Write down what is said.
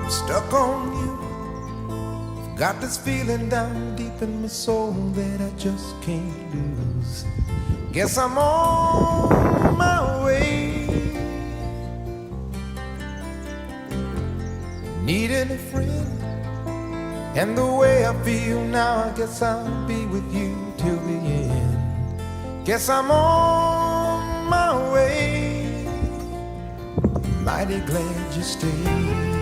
Stuck on you. Got this feeling down deep in my soul that I just can't lose. Guess I'm on my way. Needing a friend, and the way I feel now, I guess I'll be with you till the end. Guess I'm on my way. Mighty glad you stayed.